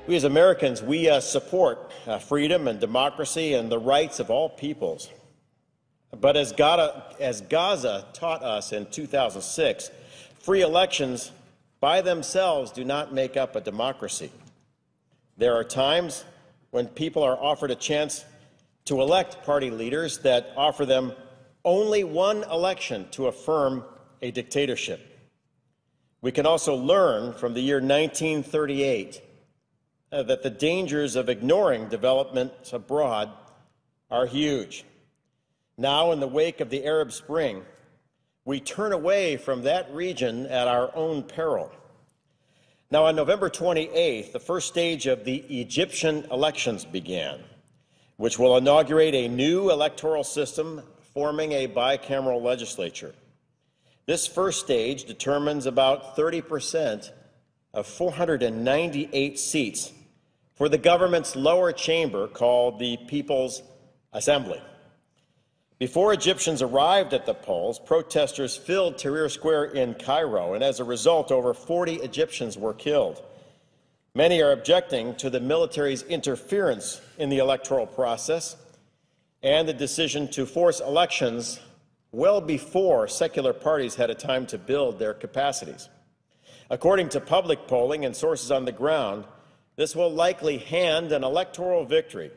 We as Americans, we support freedom and democracy and the rights of all peoples. But as Gaza taught us in 2006, free elections by themselves do not make up a democracy. There are times when people are offered a chance to elect party leaders that offer them only one election to affirm a dictatorship. We can also learn from the year 1938 that the dangers of ignoring developments abroad are huge. Now, in the wake of the Arab Spring, we turn away from that region at our own peril. Now, on November 28th, the first stage of the Egyptian elections began, which will inaugurate a new electoral system forming a bicameral legislature. This first stage determines about 30% of 498 seats for the government's lower chamber called the People's Assembly. Before Egyptians arrived at the polls, protesters filled Tahrir Square in Cairo, and as a result, over 40 Egyptians were killed. Many are objecting to the military's interference in the electoral process and the decision to force elections well before secular parties had a time to build their capacities. According to public polling and sources on the ground, this will likely hand an electoral victory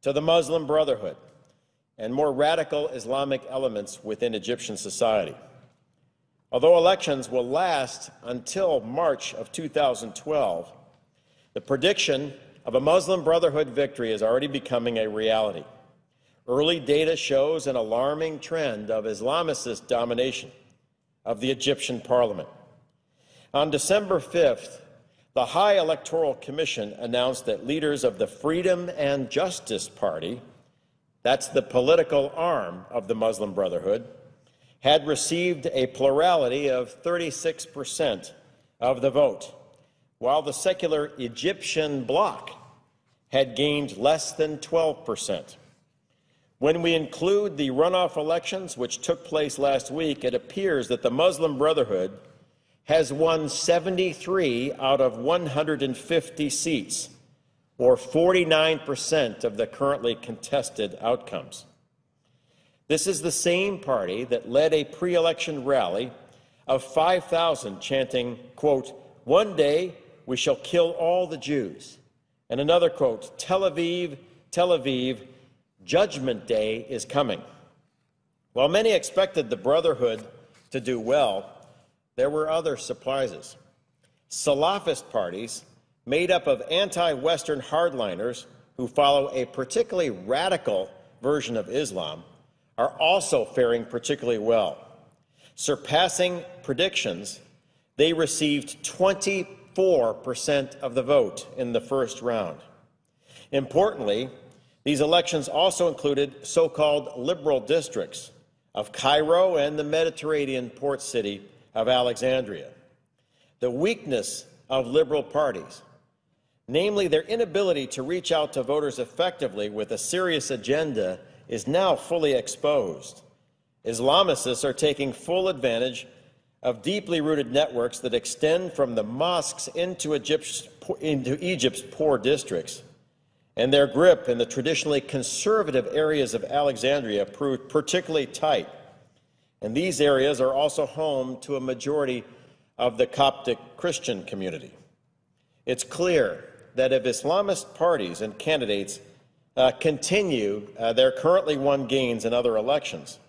to the Muslim Brotherhood and more radical Islamic elements within Egyptian society. Although elections will last until March of 2012, the prediction of a Muslim Brotherhood victory is already becoming a reality. Early data shows an alarming trend of Islamicist domination of the Egyptian parliament. On December 5th, the High Electoral Commission announced that leaders of the Freedom and Justice Party, that's the political arm of the Muslim Brotherhood, had received a plurality of 36% of the vote, while the secular Egyptian Bloc had gained less than 12%. When we include the runoff elections, which took place last week, it appears that the Muslim Brotherhood has won 73 out of 150 seats, or 49% of the currently contested outcomes. This is the same party that led a pre-election rally of 5,000 chanting, quote, "One day we shall kill all the Jews," and another quote, Tel Aviv, Tel Aviv, Judgment Day is coming." While many expected the Brotherhood to do well, there were other surprises. Salafist parties made up of anti-Western hardliners who follow a particularly radical version of Islam are also faring particularly well. Surpassing predictions, they received 24% of the vote in the first round. Importantly, these elections also included so-called liberal districts of Cairo and the Mediterranean port city of Alexandria. The weakness of liberal parties, namely their inability to reach out to voters effectively with a serious agenda, is now fully exposed. Islamicists are taking full advantage of deeply rooted networks that extend from the mosques into Egypt's poor districts, and their grip in the traditionally conservative areas of Alexandria proved particularly tight. And these areas are also home to a majority of the Coptic Christian community. It's clear that if Islamist parties and candidates continue their currently won gains in other elections,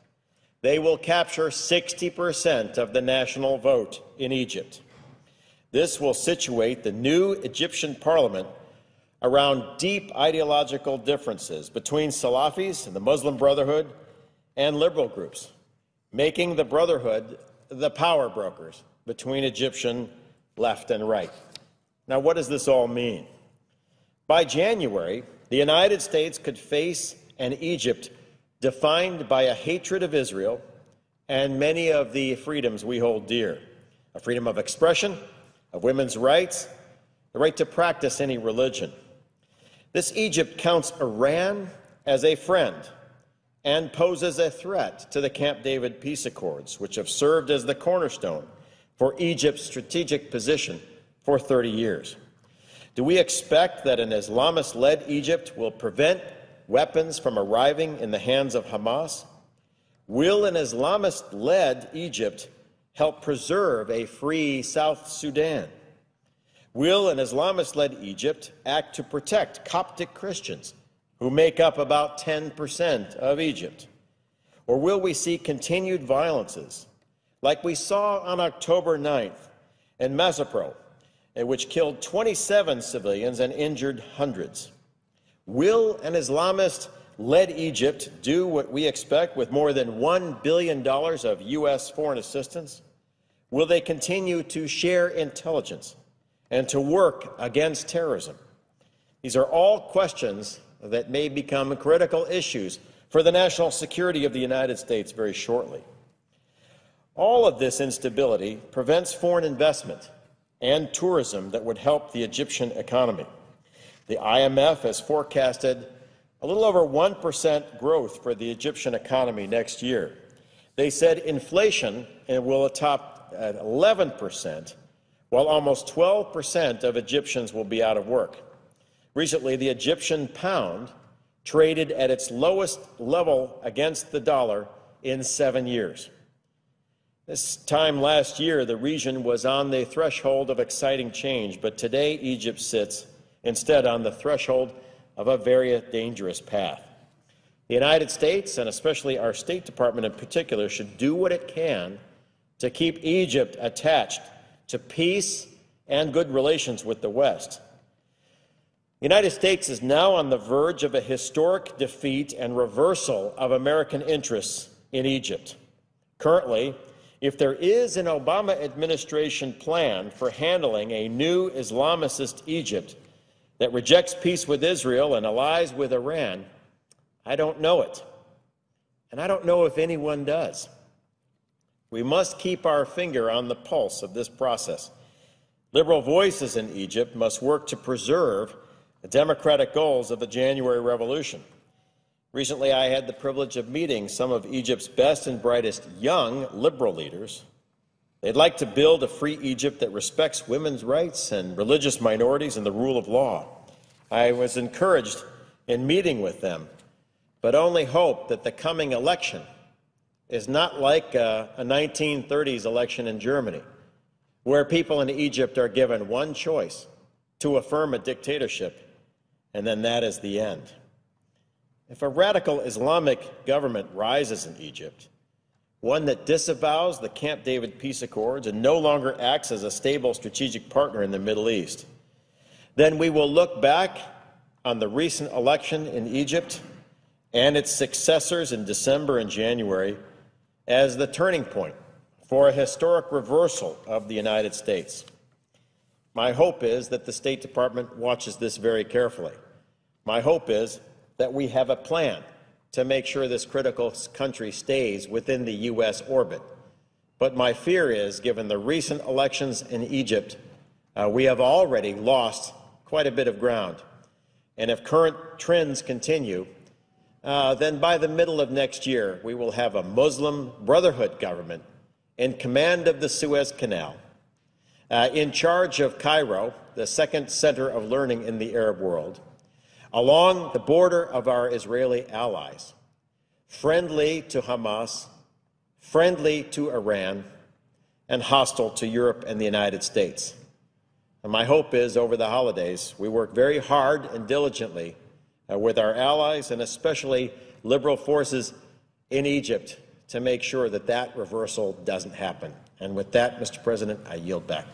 they will capture 60% of the national vote in Egypt. This will situate the new Egyptian parliament around deep ideological differences between Salafis and the Muslim Brotherhood and liberal groups, making the Brotherhood the power brokers between Egyptian left and right. Now, what does this all mean? By January, the United States could face an Egypt defined by a hatred of Israel and many of the freedoms we hold dear: a freedom of expression, of women's rights, the right to practice any religion. This Egypt counts Iran as a friend and poses a threat to the Camp David peace accords, which have served as the cornerstone for Egypt's strategic position for 30 years. Do we expect that an Islamist-led Egypt will prevent weapons from arriving in the hands of Hamas? Will an Islamist-led Egypt help preserve a free South Sudan? Will an Islamist-led Egypt act to protect Coptic Christians, who make up about 10% of Egypt? Or will we see continued violences, like we saw on October 9th in Mazapro, which killed 27 civilians and injured hundreds? Will an Islamist-led Egypt do what we expect with more than $1 billion of U.S. foreign assistance? Will they continue to share intelligence and to work against terrorism? These are all questions that may become critical issues for the national security of the United States very shortly. All of this instability prevents foreign investment and tourism that would help the Egyptian economy. The IMF has forecasted a little over 1% growth for the Egyptian economy next year. They said inflation will top at 11%, while almost 12% of Egyptians will be out of work. Recently, the Egyptian pound traded at its lowest level against the dollar in 7 years. This time last year, the region was on the threshold of exciting change, but today Egypt sits instead on the threshold of a very dangerous path. The United States, and especially our State Department in particular, should do what it can to keep Egypt attached to peace and good relations with the West. The United States is now on the verge of a historic defeat and reversal of American interests in Egypt. Currently, if there is an Obama administration plan for handling a new Islamist Egypt that rejects peace with Israel and allies with Iran, I don't know it. And I don't know if anyone does. We must keep our finger on the pulse of this process. Liberal voices in Egypt must work to preserve the democratic goals of the January Revolution. Recently, I had the privilege of meeting some of Egypt's best and brightest young liberal leaders. They'd like to build a free Egypt that respects women's rights and religious minorities and the rule of law. I was encouraged in meeting with them, but only hope that the coming election is not like a 1930s election in Germany, where people in Egypt are given one choice: to affirm a dictatorship, and then that is the end. If a radical Islamic government rises in Egypt, one that disavows the Camp David peace accords and no longer acts as a stable strategic partner in the Middle East, then we will look back on the recent election in Egypt and its successors in December and January as the turning point for a historic reversal of the United States. My hope is that the State Department watches this very carefully. My hope is that we have a plan to make sure this critical country stays within the U.S. orbit. But my fear is, given the recent elections in Egypt, we have already lost quite a bit of ground. And if current trends continue, then by the middle of next year, we will have a Muslim Brotherhood government in command of the Suez Canal, in charge of Cairo, the second center of learning in the Arab world, along the border of our Israeli allies, friendly to Hamas, friendly to Iran, and hostile to Europe and the United States. And my hope is, over the holidays, we work very hard and diligently with our allies, and especially liberal forces in Egypt, to make sure that that reversal doesn't happen. And with that, Mr. President, I yield back.